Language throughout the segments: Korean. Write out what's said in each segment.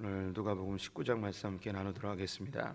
오늘 누가복음 19장 말씀 함께 나누도록 하겠습니다.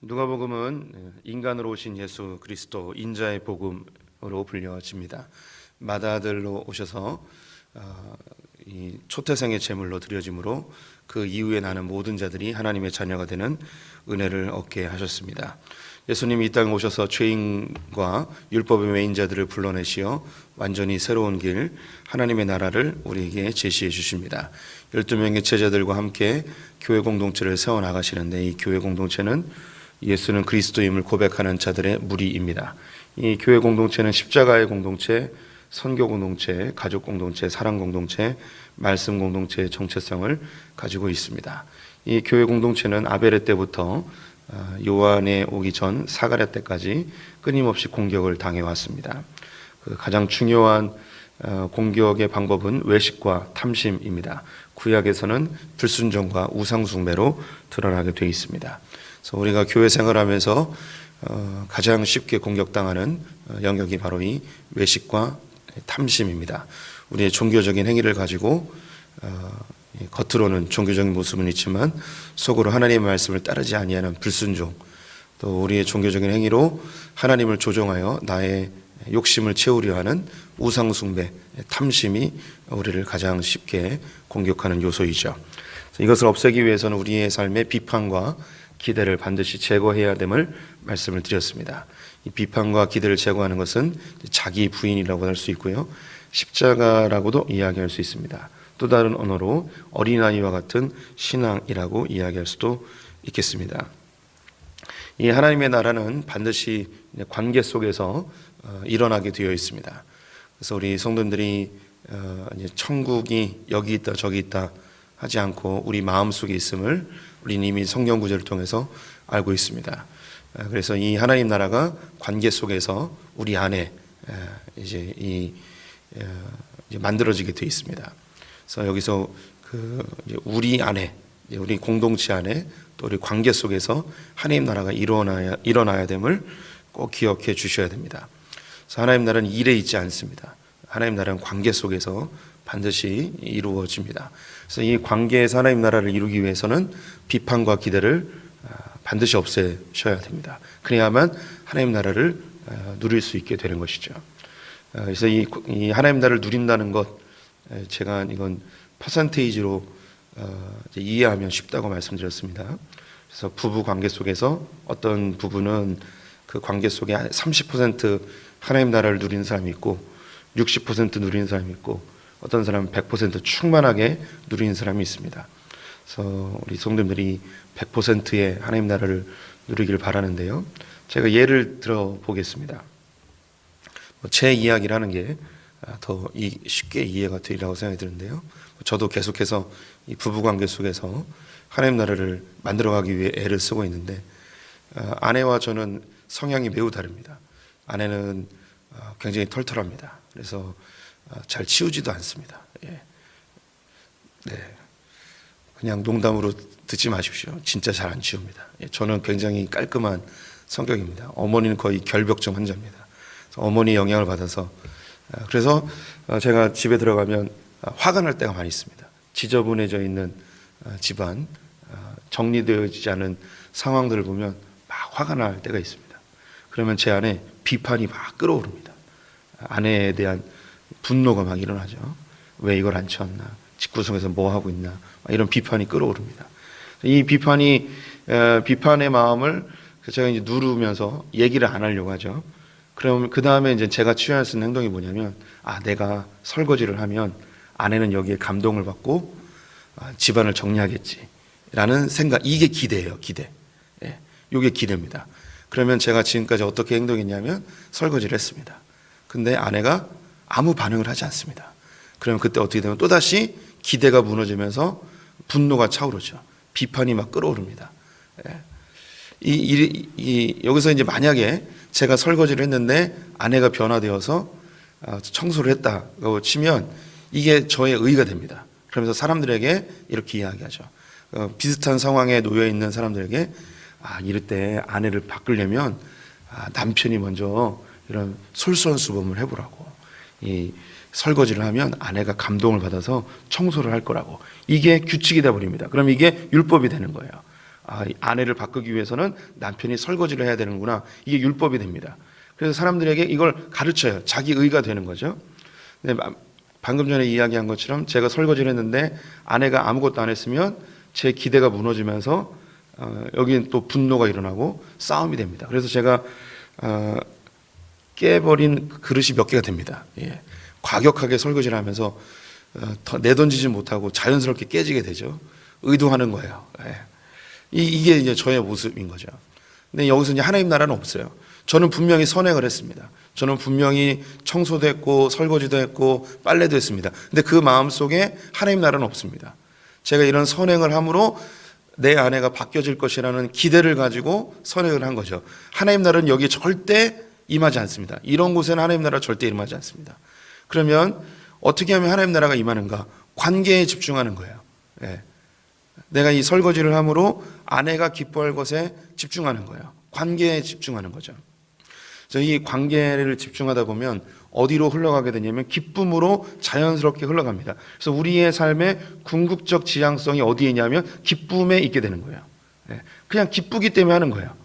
누가복음은 인간으로 오신 예수 그리스도 인자의 복음으로 불려집니다. 맏아들로 오셔서 이 초태생의 제물로 드려짐으로 그 이후에 나는 모든 자들이 하나님의 자녀가 되는 은혜를 얻게 하셨습니다. 예수님이 이 땅에 오셔서 죄인과 율법의 매인자들을 불러내시어 완전히 새로운 길, 하나님의 나라를 우리에게 제시해 주십니다. 12명의 제자들과 함께 교회 공동체를 세워나가시는데, 이 교회 공동체는 예수는 그리스도임을 고백하는 자들의 무리입니다. 이 교회 공동체는 십자가의 공동체, 선교 공동체, 가족 공동체, 사랑 공동체, 말씀 공동체의 정체성을 가지고 있습니다. 이 교회 공동체는 아벨의 때부터 요한에 오기 전 사가랴 때까지 끊임없이 공격을 당해왔습니다. 그 가장 중요한 공격의 방법은 외식과 탐심입니다. 구약에서는 불순종과 우상숭배로 드러나게 되어 있습니다. 그래서 우리가 교회 생활하면서 가장 쉽게 공격당하는 영역이 바로 이 외식과 탐심입니다. 우리의 종교적인 행위를 가지고 겉으로는 종교적인 모습은 있지만 속으로 하나님의 말씀을 따르지 아니하는 불순종, 또 우리의 종교적인 행위로 하나님을 조종하여 나의 욕심을 채우려 하는 우상숭배, 탐심이 우리를 가장 쉽게 공격하는 요소이죠. 이것을 없애기 위해서는 우리의 삶의 비판과 기대를 반드시 제거해야 됨을 말씀을 드렸습니다. 이 비판과 기대를 제거하는 것은 자기 부인이라고 할 수 있고요, 십자가라고도 이야기할 수 있습니다. 또 다른 언어로 어린아이와 같은 신앙이라고 이야기할 수도 있겠습니다. 이 하나님의 나라는 반드시 관계 속에서 일어나게 되어 있습니다. 그래서 우리 성도들이 천국이 여기 있다 저기 있다 하지 않고 우리 마음속에 있음을 우리는 이미 성경 구절을 통해서 알고 있습니다. 그래서 이 하나님 나라가 관계 속에서 우리 안에 이제 만들어지게 되어 있습니다. 그래서 여기서 우리 안에, 우리 공동체 안에, 또 우리 관계 속에서 하나님 나라가 일어나야 됨을 꼭 기억해 주셔야 됩니다. 그래서 하나님 나라는 일에 있지 않습니다. 하나님 나라는 관계 속에서 반드시 이루어집니다. 그래서 이 관계에서 하나님 나라를 이루기 위해서는 비판과 기대를 반드시 없애셔야 됩니다. 그래야만 하나님 나라를 누릴 수 있게 되는 것이죠. 그래서 이 하나님 나라를 누린다는 것, 제가 이건 퍼센테이지로 이해하면 쉽다고 말씀드렸습니다. 그래서 부부 관계 속에서 어떤 부부는 그 관계 속에 30% 하나님 나라를 누리는 사람이 있고 60% 누리는 사람이 있고 어떤 사람은 100% 충만하게 누리는 사람이 있습니다. 그래서 우리 성도님들이 100%의 하나님 나라를 누리기를 바라는데요, 제가 예를 들어 보겠습니다. 제 이야기라는 게 더 쉽게 이해가 되리라고 생각이 드는데요, 저도 계속해서 이 부부관계 속에서 하나님 나라를 만들어가기 위해 애를 쓰고 있는데, 아내와 저는 성향이 매우 다릅니다. 아내는 굉장히 털털합니다. 그래서 잘 치우지도 않습니다. 예. 네. 그냥 농담으로 듣지 마십시오. 진짜 잘 안 치웁니다. 예. 저는 굉장히 깔끔한 성격입니다. 어머니는 거의 결벽증 환자입니다. 어머니 영향을 받아서, 그래서 제가 집에 들어가면 화가 날 때가 많이 있습니다. 지저분해져 있는 집안, 정리되어지지 않은 상황들을 보면 막 화가 날 때가 있습니다. 그러면 제 안에 비판이 막 끌어오릅니다. 아내에 대한 분노가 막 일어나죠. 왜 이걸 안 치웠나, 집구석에서 뭐 하고 있나, 이런 비판이 끌어오릅니다. 이 비판의 마음을 제가 이제 누르면서 얘기를 안 하려고 하죠. 그럼 그 다음에 이제 제가 취할 수 있는 행동이 뭐냐면, 내가 설거지를 하면 아내는 여기에 감동을 받고 집안을 정리하겠지라는 생각, 이게 기대예요, 기대. 예, 이게 기대입니다. 그러면 제가 지금까지 어떻게 행동했냐면 설거지를 했습니다. 근데 아내가 아무 반응을 하지 않습니다. 그러면 그때 어떻게 되면 또다시 기대가 무너지면서 분노가 차오르죠. 비판이 막 끌어오릅니다. 예. 여기서 이제 만약에 제가 설거지를 했는데 아내가 변화되어서 청소를 했다고 치면 이게 저의 의의가 됩니다. 그러면서 사람들에게 이렇게 이야기하죠. 비슷한 상황에 놓여 있는 사람들에게, 이럴 때 아내를 바꾸려면 남편이 먼저 이런 솔선수범을 해보라고. 설거지를 하면 아내가 감동을 받아서 청소를 할 거라고. 이게 규칙이 돼 버립니다. 그럼 이게 율법이 되는 거예요. 아내를 바꾸기 위해서는 남편이 설거지를 해야 되는구나. 이게 율법이 됩니다. 그래서 사람들에게 이걸 가르쳐요. 자기 의가 되는 거죠. 근데 방금 전에 이야기한 것처럼 제가 설거지를 했는데 아내가 아무것도 안 했으면 제 기대가 무너지면서 여기는 또 분노가 일어나고 싸움이 됩니다. 그래서 제가 깨버린 그릇이 몇 개가 됩니다. 과격하게 설거지를 하면서 내던지지 못하고 자연스럽게 깨지게 되죠. 의도하는 거예요. 이게 이제 저의 모습인 거죠. 근데 여기서 이제 하나님 나라는 없어요. 저는 분명히 선행을 했습니다. 저는 분명히 청소도 했고 설거지도 했고 빨래도 했습니다. 근데 그 마음속에 하나님 나라는 없습니다. 제가 이런 선행을 함으로 내 아내가 바뀌어질 것이라는 기대를 가지고 선행을 한 거죠. 하나님 나라는 여기에 절대 임하지 않습니다. 이런 곳에는 하나님 나라 절대 임하지 않습니다. 그러면 어떻게 하면 하나님 나라가 임하는가? 관계에 집중하는 거예요. 내가 이 설거지를 함으로 아내가 기뻐할 것에 집중하는 거예요. 관계에 집중하는 거죠. 이 관계를 집중하다 보면 어디로 흘러가게 되냐면 기쁨으로 자연스럽게 흘러갑니다. 그래서 우리의 삶의 궁극적 지향성이 어디에 있냐면 기쁨에 있게 되는 거예요. 그냥 기쁘기 때문에 하는 거예요.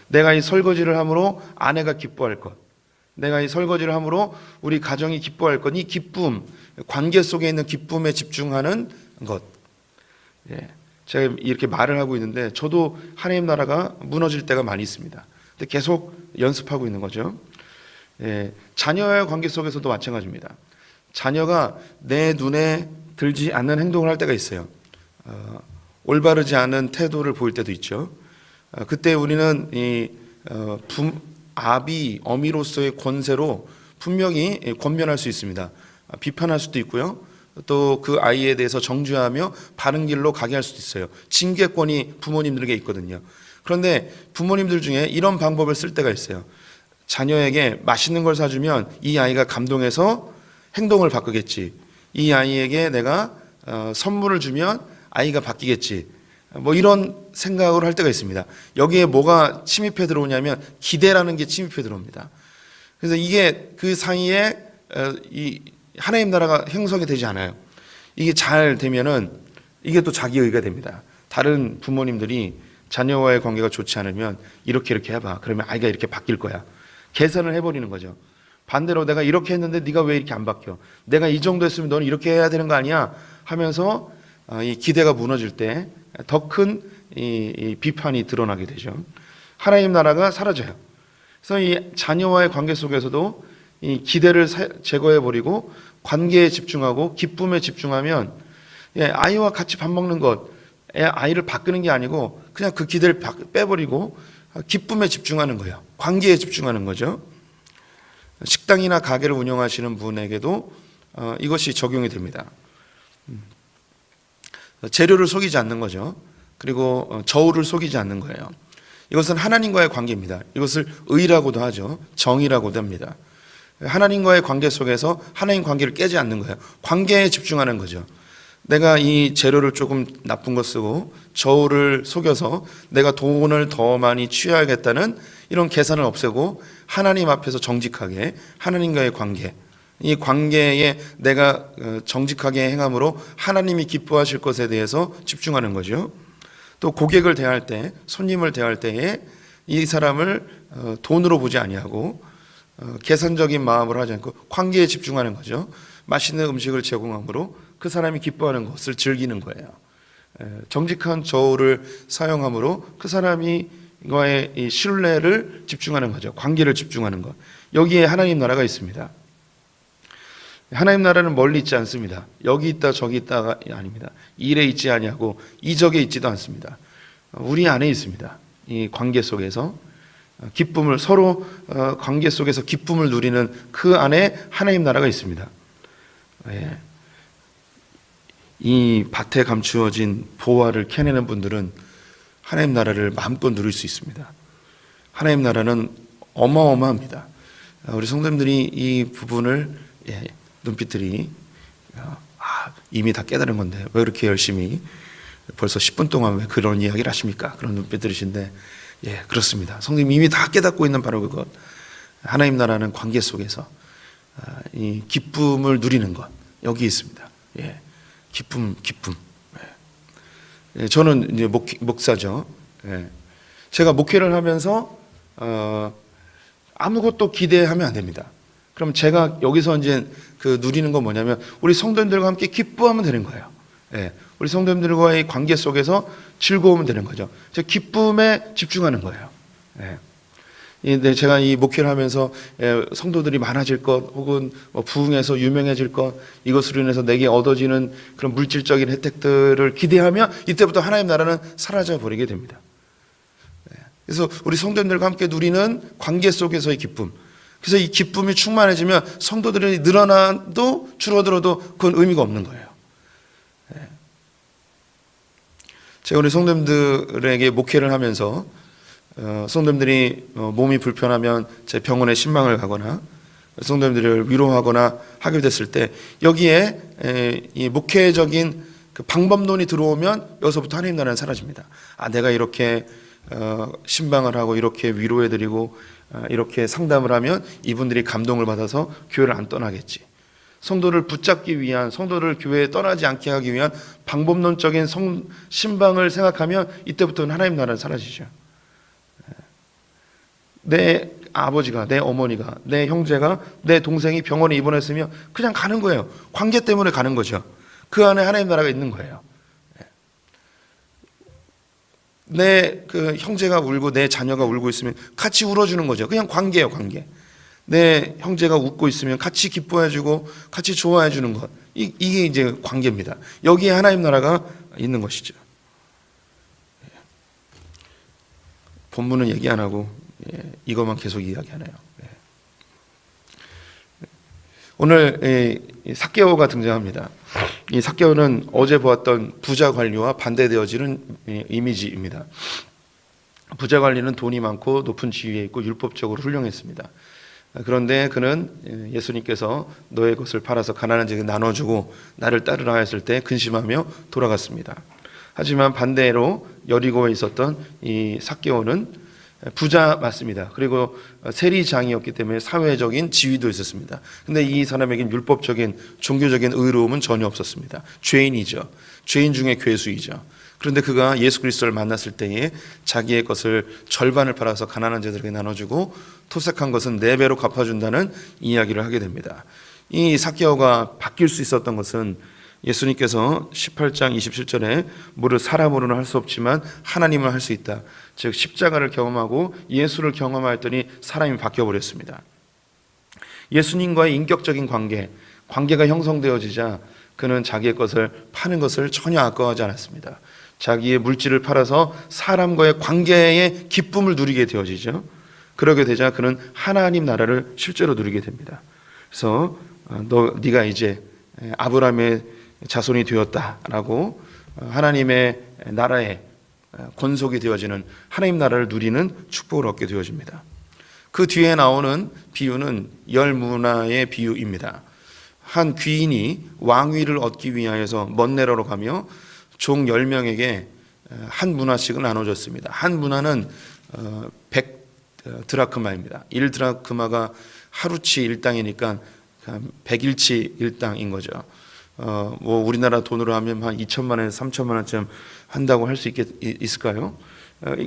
내가 이 설거지를 함으로 아내가 기뻐할 것, 내가 이 설거지를 함으로 우리 가정이 기뻐할 것, 이 기쁨, 관계 속에 있는 기쁨에 집중하는 것. 제가 이렇게 말을 하고 있는데 저도 하나님 나라가 무너질 때가 많이 있습니다. 근데 계속 연습하고 있는 거죠. 자녀와의 관계 속에서도 마찬가지입니다. 자녀가 내 눈에 들지 않는 행동을 할 때가 있어요. 올바르지 않은 태도를 보일 때도 있죠. 그때 우리는 아비, 어미로서의 권세로 분명히 권면할 수 있습니다. 비판할 수도 있고요. 또 그 아이에 대해서 정죄하며 바른 길로 가게 할 수도 있어요. 징계권이 부모님들에게 있거든요. 그런데 부모님들 중에 이런 방법을 쓸 때가 있어요. 자녀에게 맛있는 걸 사주면 이 아이가 감동해서 행동을 바꾸겠지. 이 아이에게 내가 선물을 주면 아이가 바뀌겠지. 뭐 이런 생각을 할 때가 있습니다. 여기에 뭐가 침입해 들어오냐면 기대라는 게 침입해 들어옵니다. 그래서 이게 그 사이에 이 하나님 나라가 형성이 되지 않아요. 이게 잘 되면은 이게 또 자기 의가 됩니다. 다른 부모님들이 자녀와의 관계가 좋지 않으면 이렇게 해봐. 그러면 아이가 이렇게 바뀔 거야. 계산을 해버리는 거죠. 반대로 내가 이렇게 했는데 네가 왜 이렇게 안 바뀌어? 내가 이 정도 했으면 너는 이렇게 해야 되는 거 아니야? 하면서 이 기대가 무너질 때 더 큰 이 비판이 드러나게 되죠. 하나님 나라가 사라져요. 그래서 이 자녀와의 관계 속에서도 이 기대를 제거해버리고 관계에 집중하고 기쁨에 집중하면 아이와 같이 밥 먹는 것, 아이를 바꾸는 게 아니고 그냥 그 기대를 빼버리고 기쁨에 집중하는 거예요. 관계에 집중하는 거죠. 식당이나 가게를 운영하시는 분에게도 이것이 적용이 됩니다. 재료를 속이지 않는 거죠. 그리고 저울을 속이지 않는 거예요. 이것은 하나님과의 관계입니다. 이것을 의라고도 하죠. 정의라고도 합니다. 하나님과의 관계 속에서 하나님 관계를 깨지 않는 거예요. 관계에 집중하는 거죠. 내가 이 재료를 조금 나쁜 거 쓰고 저울을 속여서 내가 돈을 더 많이 취해야겠다는 이런 계산을 없애고 하나님 앞에서 정직하게 하나님과의 관계, 이 관계에 내가 정직하게 행함으로 하나님이 기뻐하실 것에 대해서 집중하는 거죠. 또 고객을 대할 때, 손님을 대할 때에 이 사람을 돈으로 보지 아니하고 계산적인 마음으로 하지 않고 관계에 집중하는 거죠. 맛있는 음식을 제공함으로 그 사람이 기뻐하는 것을 즐기는 거예요. 정직한 저울을 사용함으로 그 사람이 과의 이 신뢰를 집중하는 거죠. 관계를 집중하는 것. 여기에 하나님 나라가 있습니다. 하나님 나라는 멀리 있지 않습니다. 여기 있다 저기 있다가 아닙니다. 일에 있지 아니하고 이적에 있지도 않습니다. 우리 안에 있습니다. 이 관계 속에서 기쁨을 서로 관계 속에서 기쁨을 누리는 그 안에 하나님 나라가 있습니다. 이 밭에 감추어진 보화를 캐내는 분들은 하나님 나라를 마음껏 누릴 수 있습니다. 하나님 나라는 어마어마합니다. 우리 성도님들이 이 부분을 눈빛들이 이미 다 깨달은 건데 왜 이렇게 열심히 벌써 10분 동안 왜 그런 이야기를 하십니까? 그런 눈빛들이신데 그렇습니다. 성도님 이미 다 깨닫고 있는 바로 그것. 하나님 나라는 관계 속에서 이 기쁨을 누리는 것 여기 있습니다. 기쁨. 저는 이제 목사죠. 제가 목회를 하면서 아무것도 기대하면 안 됩니다. 그럼 제가 여기서 이제 그 누리는 건 뭐냐면 우리 성도님들과 함께 기뻐하면 되는 거예요. 우리 성도님들과의 관계 속에서 즐거우면 되는 거죠. 제 기쁨에 집중하는 거예요. 근데 제가 이 목회를 하면서 성도들이 많아질 것 혹은 부흥해서 유명해질 것 이것으로 인해서 내게 얻어지는 그런 물질적인 혜택들을 기대하면 이때부터 하나님 나라는 사라져 버리게 됩니다. 그래서 우리 성도님들과 함께 누리는 관계 속에서의 기쁨. 그래서 이 기쁨이 충만해지면 성도들이 늘어나도 줄어들어도 그건 의미가 없는 거예요. 제가 우리 성도님들에게 목회를 하면서 성도님들이 몸이 불편하면 제 병원에 신방을 가거나 성도님들을 위로하거나 하게 됐을 때 여기에 이 목회적인 그 방법론이 들어오면 여기서부터 하나님 나라는 사라집니다. 내가 이렇게 신방을 하고 이렇게 위로해드리고 이렇게 상담을 하면 이분들이 감동을 받아서 교회를 안 떠나겠지. 성도를 붙잡기 위한, 성도를 교회에 떠나지 않게 하기 위한 방법론적인 신방을 생각하면 이때부터는 하나님 나라는 사라지죠. 내 아버지가, 내 어머니가, 내 형제가, 내 동생이 병원에 입원했으면 그냥 가는 거예요. 관계 때문에 가는 거죠. 그 안에 하나님 나라가 있는 거예요. 내 그 형제가 울고 내 자녀가 울고 있으면 같이 울어주는 거죠. 그냥 관계예요, 관계. 내 형제가 웃고 있으면 같이 기뻐해주고 같이 좋아해주는 것. 이게 이제 관계입니다. 여기에 하나님 나라가 있는 것이죠. 본문은 얘기 안 하고 이것만 계속 이야기하네요. 오늘 삭개오가 등장합니다. 이 삭개오는 어제 보았던 부자 관리와 반대되어지는 이미지입니다. 부자 관리는 돈이 많고 높은 지위에 있고 율법적으로 훌륭했습니다. 그런데 그는 예수님께서 너의 것을 팔아서 가난한 자에게 나눠주고 나를 따르라 했을 때 근심하며 돌아갔습니다. 하지만 반대로 여리고에 있었던 이 삭개오는 부자 맞습니다. 그리고 세리장이었기 때문에 사회적인 지위도 있었습니다. 근데 이 사람에겐 율법적인 종교적인 의로움은 전혀 없었습니다. 죄인이죠. 죄인 중에 괴수이죠. 그런데 그가 예수 그리스도를 만났을 때에 자기의 것을 절반을 팔아서 가난한 자들에게 나눠주고 토색한 것은 4배로 갚아준다는 이야기를 하게 됩니다. 이 삭개오가 바뀔 수 있었던 것은 예수님께서 18장 27절에 무릇 사람으로는 할 수 없지만 하나님은 할 수 있다. 즉 십자가를 경험하고 예수를 경험하였더니 사람이 바뀌어버렸습니다. 예수님과의 인격적인 관계가 형성되어지자 그는 자기의 것을 파는 것을 전혀 아까워하지 않았습니다. 자기의 물질을 팔아서 사람과의 관계의 기쁨을 누리게 되어지죠. 그러게 되자 그는 하나님 나라를 실제로 누리게 됩니다. 그래서 네가 이제 아브라함의 자손이 되었다라고 하나님의 나라에 권속이 되어지는 하나님 나라를 누리는 축복을 얻게 되어집니다. 그 뒤에 나오는 비유는 열문화의 비유입니다. 한 귀인이 왕위를 얻기 위하여서 먼 나라로 가며 종 10명에게 한 문화씩을 나눠줬습니다. 한 문화는 100 드라크마입니다. 1드라크마가 하루치 1당이니까 100일치 1당인 거죠. 우리나라 돈으로 하면 한 2천만 원에서 3천만 원쯤 한다고 할 수 있을까요?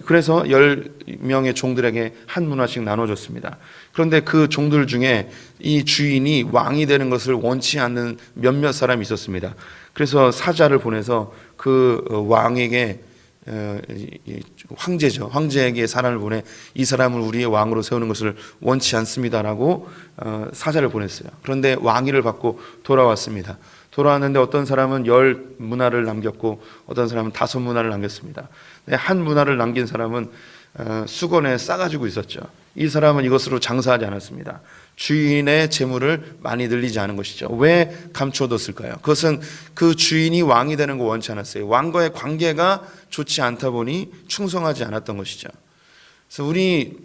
그래서 10명의 종들에게 한 문화씩 나눠줬습니다. 그런데 그 종들 중에 이 주인이 왕이 되는 것을 원치 않는 몇몇 사람이 있었습니다. 그래서 사자를 보내서 그 왕에게 황제죠. 황제에게 사람을 보내 이 사람을 우리의 왕으로 세우는 것을 원치 않습니다라고 사자를 보냈어요. 그런데 왕위를 받고 돌아왔습니다. 돌아왔는데 어떤 사람은 10 문화를 남겼고 어떤 사람은 5 문화를 남겼습니다. 한 문화를 남긴 사람은 수건에 싸가지고 있었죠. 이 사람은 이것으로 장사하지 않았습니다. 주인의 재물을 많이 늘리지 않은 것이죠. 왜 감춰뒀을까요? 그것은 그 주인이 왕이 되는 거 원치 않았어요. 왕과의 관계가 좋지 않다 보니 충성하지 않았던 것이죠. 그래서 우리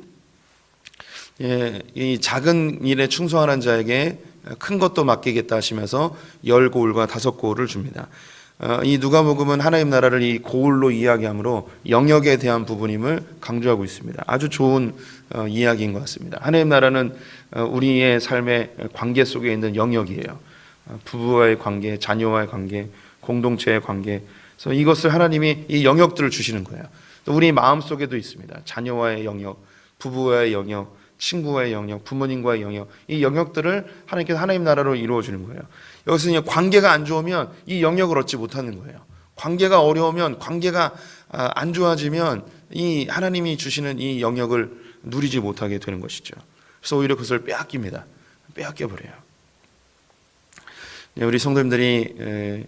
이 작은 일에 충성하는 자에게 큰 것도 맡기겠다 하시면서 10고울과 5고울을 줍니다. 이 누가복음은 하나님 나라를 이 고울로 이야기하므로 영역에 대한 부분임을 강조하고 있습니다. 아주 좋은 이야기인 것 같습니다. 하나님 나라는 우리의 삶의 관계 속에 있는 영역이에요. 부부와의 관계, 자녀와의 관계, 공동체의 관계. 그래서 이것을 하나님이 이 영역들을 주시는 거예요. 또 우리 마음 속에도 있습니다. 자녀와의 영역, 부부와의 영역, 친구와의 영역, 부모님과의 영역. 이 영역들을 하나님께서 하나님 나라로 이루어 주는 거예요. 여기서 관계가 안 좋으면 이 영역을 얻지 못하는 거예요. 관계가 어려우면, 관계가 안 좋아지면 이 하나님이 주시는 이 영역을 누리지 못하게 되는 것이죠. 그래서 오히려 그것을 빼앗깁니다. 빼앗겨 버려요. 우리 성도님들이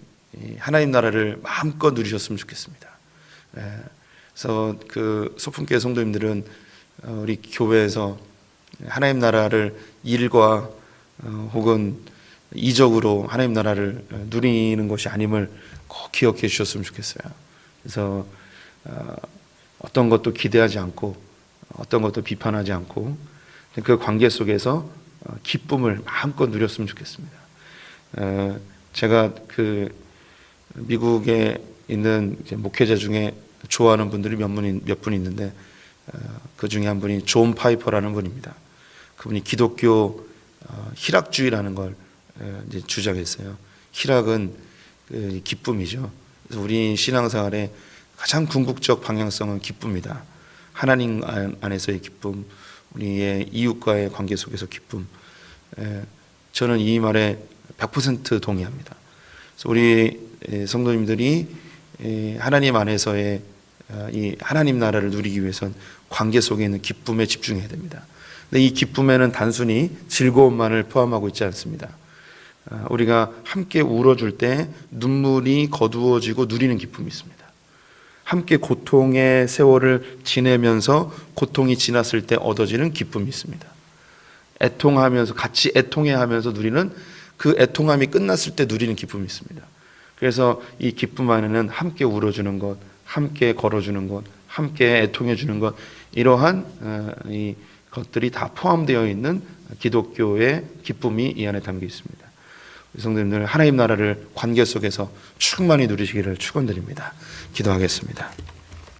하나님 나라를 마음껏 누리셨으면 좋겠습니다. 그래서 그 소품교회 성도님들은 우리 교회에서 하나님 나라를 일과 혹은 이적으로 하나님 나라를 누리는 것이 아님을 꼭 기억해 주셨으면 좋겠어요. 그래서 어떤 것도 기대하지 않고 어떤 것도 비판하지 않고 그 관계 속에서 기쁨을 마음껏 누렸으면 좋겠습니다. 제가 그 미국에 있는 목회자 중에 좋아하는 분들이 몇 분 있는데 그 중에 한 분이 존 파이퍼라는 분입니다. 그분이 기독교 희락주의라는 걸 이제 주장했어요. 희락은 그 기쁨이죠. 그래서 우리 신앙생활의 가장 궁극적 방향성은 기쁨이다. 하나님 안에서의 기쁨, 우리의 이웃과의 관계 속에서 기쁨. 저는 이 말에 100% 동의합니다. 그래서 우리 성도님들이 하나님 안에서의 이 하나님 나라를 누리기 위해선 관계 속에 있는 기쁨에 집중해야 됩니다. 근데 이 기쁨에는 단순히 즐거움만을 포함하고 있지 않습니다. 우리가 함께 울어줄 때 눈물이 거두어지고 누리는 기쁨이 있습니다. 함께 고통의 세월을 지내면서 고통이 지났을 때 얻어지는 기쁨이 있습니다. 애통하면서 같이 애통해하면서 누리는 그 애통함이 끝났을 때 누리는 기쁨이 있습니다. 그래서 이 기쁨 안에는 함께 울어주는 것, 함께 걸어주는 것, 함께 애통해주는 것, 이러한 이 것들이 다 포함되어 있는 기독교의 기쁨이 이 안에 담겨 있습니다. 우리 성도님들 하나님 나라를 관계 속에서 충만히 누리시기를 축원드립니다. 기도하겠습니다.